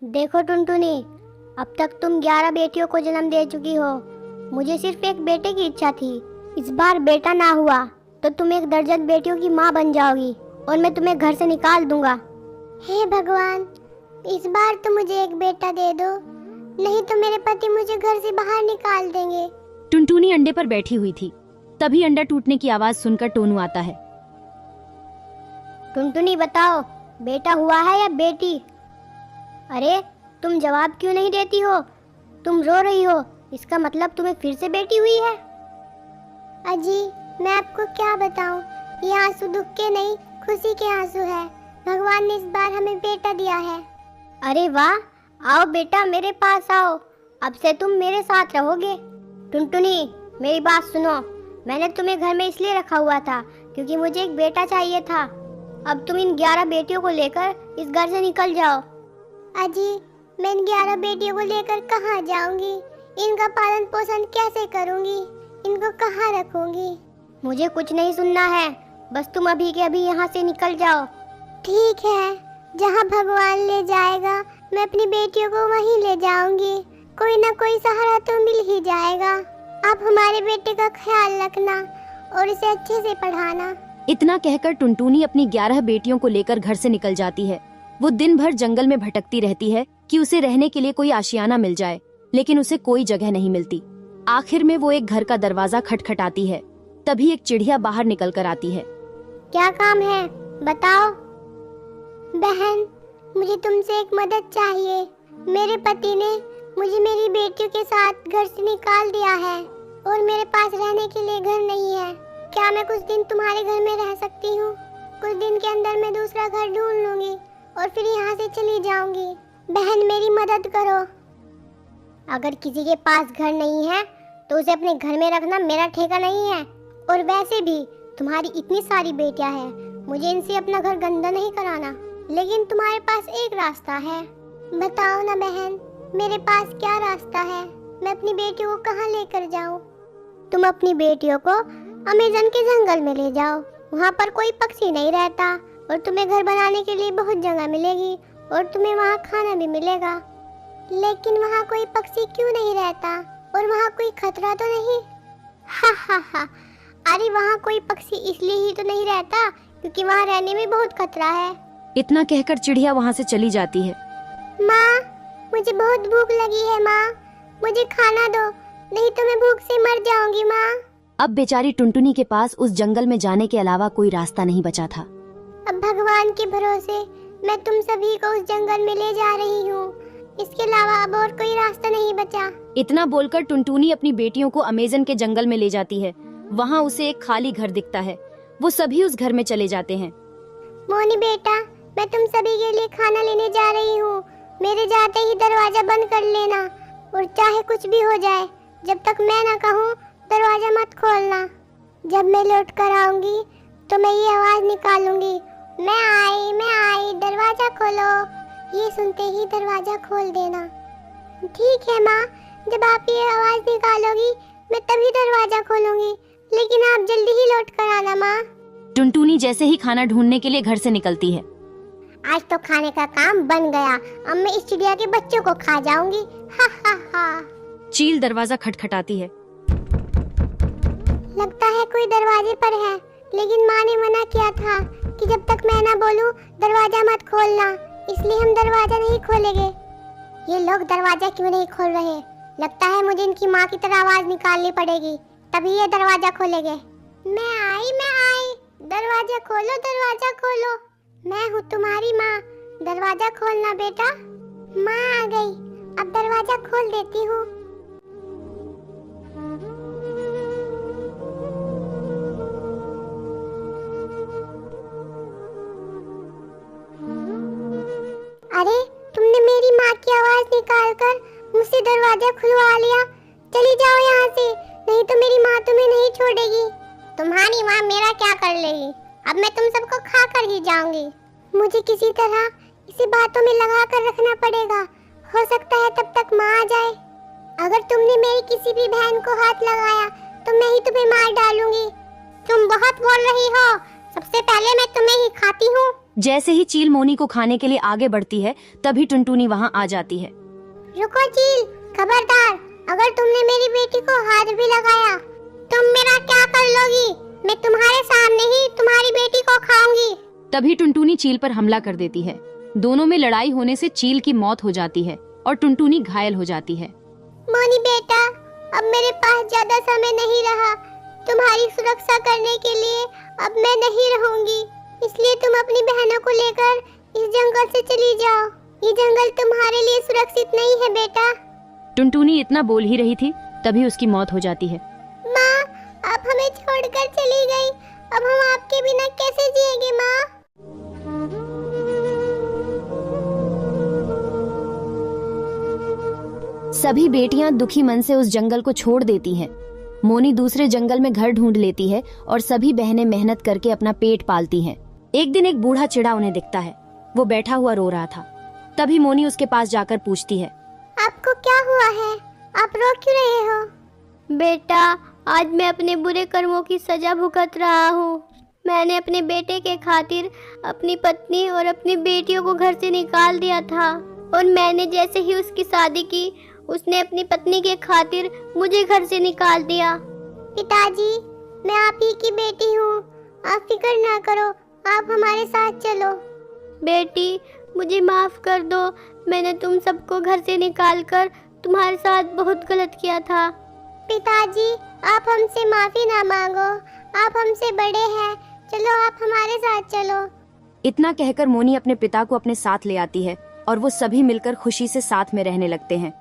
देखो टुनटुनी, अब तक तुम 11 बेटियों को जन्म दे चुकी हो। मुझे सिर्फ एक बेटे की इच्छा थी। इस बार बेटा ना हुआ तो तुम एक दर्जन बेटियों की माँ बन जाओगी और मैं तुम्हें घर से निकाल दूंगा। हे भगवान, इस बार तो मुझे एक बेटा दे दो, नहीं तो मेरे पति मुझे घर से बाहर निकाल देंगे। टुनटुनी अंडे पर बैठी हुई थी। तभी अंडा टूटने की आवाज सुनकर टोनू आता है। टुनटुनी बताओ, बेटा हुआ है या बेटी? अरे तुम जवाब क्यों नहीं देती हो? तुम रो रही हो, इसका मतलब तुम्हें फिर से बेटी हुई है। अजी, मैं आपको क्या बताऊं, ये आंसू दुख के नहीं खुशी के आंसू है। भगवान ने इस बार हमें बेटा दिया है। अरे वाह, आओ बेटा मेरे पास आओ, अब से तुम मेरे साथ रहोगे। टुनटुनी मेरी बात सुनो, मैंने तुम्हें घर में इसलिए रखा हुआ था क्योंकि मुझे एक बेटा चाहिए था। अब तुम इन 11 बेटियों को लेकर इस घर से निकल जाओ। अजी, मैं इन 11 बेटियों को लेकर कहाँ जाऊंगी? इनका पालन पोषण कैसे करूंगी? इनको कहाँ रखूंगी? मुझे कुछ नहीं सुनना है, बस तुम अभी के अभी यहाँ से निकल जाओ। ठीक है, जहाँ भगवान ले जाएगा मैं अपनी बेटियों को वहीं ले जाऊंगी। कोई ना कोई सहारा तो मिल ही जाएगा। आप हमारे बेटे का ख्याल रखना और इसे अच्छे से पढ़ाना। इतना कहकर टुनटुनी अपनी 11 बेटियों को लेकर घर से निकल जाती है। वो दिन भर जंगल में भटकती रहती है कि उसे रहने के लिए कोई आशियाना मिल जाए, लेकिन उसे कोई जगह नहीं मिलती। आखिर में वो एक घर का दरवाजा खटखटाती है। तभी एक चिड़िया बाहर निकल कर आती है। क्या काम है, बताओ। बहन, मुझे तुमसे एक मदद चाहिए। मेरे पति ने मुझे मेरी बेटियों के साथ घर से निकाल दिया है और मेरे पास रहने के लिए घर नहीं है। क्या मैं कुछ दिन तुम्हारे घर में रह सकती हूँ? कुछ दिन के अंदर मैं दूसरा घर ढूंढ लूंगी और फिर यहाँ से चली जाऊंगी। बहन मेरी मदद करो। अगर किसी के पास घर नहीं है तो उसे अपने घर में रखना मेरा ठेका नहीं है। और वैसे भी तुम्हारी इतनी सारी बेटियां हैं, मुझे इनसे अपना घर गंदा नहीं कराना। लेकिन तुम्हारे पास एक रास्ता है, बताओ ना बहन, मेरे पास क्या रास्ता है? मैं अपनी बेटियों को कहाँ लेकर जाऊँ? तुम अपनी बेटियों को अमेज़न के जंगल में ले जाओ। वहाँ पर कोई पक्षी नहीं रहता और तुम्हें घर बनाने के लिए बहुत जगह मिलेगी और तुम्हें वहाँ खाना भी मिलेगा। लेकिन वहाँ कोई पक्षी क्यों नहीं रहता और वहाँ कोई खतरा तो नहीं? हा हा हा, अरे वहाँ कोई पक्षी इसलिए ही तो नहीं रहता क्योंकि वहाँ रहने में बहुत खतरा है। इतना कहकर चिड़िया वहाँ से चली जाती है। माँ, मुझे बहुत भूख लगी है माँ, मुझे खाना दो, नहीं तो मैं भूख से मर जाऊंगी माँ। अब बेचारी टुनटुनी के पास उस जंगल में जाने के अलावा कोई रास्ता नहीं बचा था। अब भगवान के भरोसे मैं तुम सभी को उस जंगल में ले जा रही हूँ, इसके अलावा अब और कोई रास्ता नहीं बचा। इतना बोलकर टुनटुनी अपनी बेटियों को अमेज़न के जंगल में ले जाती है। वहाँ उसे एक खाली घर दिखता है। वो सभी उस घर में चले जाते हैं। मोनी बेटा, मैं तुम सभी के लिए खाना लेने जा रही हूँ। मेरे जाते ही दरवाजा बंद कर लेना और चाहे कुछ भी हो जाए, जब तक मैं ना कहूँ दरवाजा मत खोलना। जब मैं लौट कर आऊंगी तो मैं ये आवाज निकालूंगी, मैं आई, दरवाजा खोलो। ये सुनते ही दरवाजा खोल देना। ठीक है माँ, जब आप ये आवाज निकालोगी मैं तभी दरवाजा खोलूंगी, लेकिन आप जल्दी ही लौट कर आना माँ। टुनटुनी जैसे ही खाना ढूंढने के लिए घर से निकलती है। आज तो खाने का काम बन गया, अब मैं इस चिड़िया के बच्चों को खा जाऊंगी। हा हा हा। चील दरवाजा खटखटाती है। लगता है कोई दरवाजे पर है, लेकिन माँ ने मना किया था कि जब तक मैं ना बोलूं दरवाजा मत खोलना, इसलिए हम दरवाजा नहीं खोलेंगे। ये लोग दरवाजा क्यों नहीं खोल रहे? लगता है मुझे इनकी माँ की तरह आवाज निकालनी पड़ेगी, तभी ये दरवाजा खोलेंगे। मैं आई, दरवाजा खोलो, दरवाजा खोलो। मैं हूँ तुम्हारी माँ, दरवाजा खोलना बेटा। माँ आ गई, अब दरवाजा खोल देती हूँ। अरे, तुमने मेरी माँ की आवाज निकालकर मुझसे दरवाजा खुलवा लिया। चली जाओ यहाँ से, नहीं तो मेरी माँ तुम्हें नहीं छोड़ेगी। तुम्हारी माँ मेरा क्या कर लेगी? अब मैं तुम सबको खा कर ही जाऊंगी। मुझे किसी तरह इसे बातों में लगा कर रखना पड़ेगा, हो सकता है तब तक माँ आ जाए। अगर तुमने मेरी किसी भी बहन को हाथ लगाया तो मैं ही तुम्हें मार डालूंगी। तुम बहुत बोल रही हो, सबसे पहले मैं तुम्हें ही खाती हूँ। जैसे ही चील मोनी को खाने के लिए आगे बढ़ती है तभी टुनटुनी वहाँ आ जाती है। रुको चील, खबरदार, अगर तुमने मेरी बेटी को हाथ भी लगाया तुम मेरा क्या कर लोगी? मैं तुम्हारे सामने ही तुम्हारी बेटी को खाऊंगी। तभी टुनटुनी चील पर हमला कर देती है। दोनों में लड़ाई होने से चील की मौत हो जाती है और टुनटुनी घायल हो जाती है। मोनी बेटा, अब मेरे पास ज्यादा समय नहीं रहा। तुम्हारी सुरक्षा करने के लिए अब मैं नहीं रहूंगी, इसलिए तुम अपनी बहनों को लेकर इस जंगल से चली जाओ। ये जंगल तुम्हारे लिए सुरक्षित नहीं है बेटा। टुनटुनी इतना बोल ही रही थी तभी उसकी मौत हो जाती है। माँ, आप हमें छोड़कर चली गई, अब हम आपके बिना कैसे जिएंगे माँ? सभी बेटियां दुखी मन से उस जंगल को छोड़ देती हैं। मोनी दूसरे जंगल में घर ढूंढ लेती है और सभी बहनें मेहनत करके अपना पेट पालती हैं। एक दिन एक बूढ़ा चिड़ा उन्हें दिखता है। वो बैठा हुआ रो रहा था। तभी मोनी उसके पास जाकर पूछती है, आपको क्या हुआ है? आप रो क्यों रहे हो? बेटा, आज मैं अपने बुरे कर्मों की सजा भुगत रहा हूँ। मैंने अपने बेटे के खातिर अपनी पत्नी और अपनी बेटियों को घर से निकाल दिया था, और मैंने जैसे ही उसकी शादी की उसने अपनी पत्नी के खातिर मुझे घर से निकाल दिया। पिताजी, मैं आप ही की बेटी हूँ, आप फिक्र ना करो, आप हमारे साथ चलो। बेटी, मुझे माफ कर दो, मैंने तुम सबको घर से निकालकर तुम्हारे साथ बहुत गलत किया था। पिताजी, आप हमसे माफी ना मांगो, आप हमसे बड़े हैं, चलो आप हमारे साथ चलो। इतना कहकर मोनी अपने पिता को अपने साथ ले आती है और वो सभी मिलकर खुशी से साथ में रहने लगते हैं।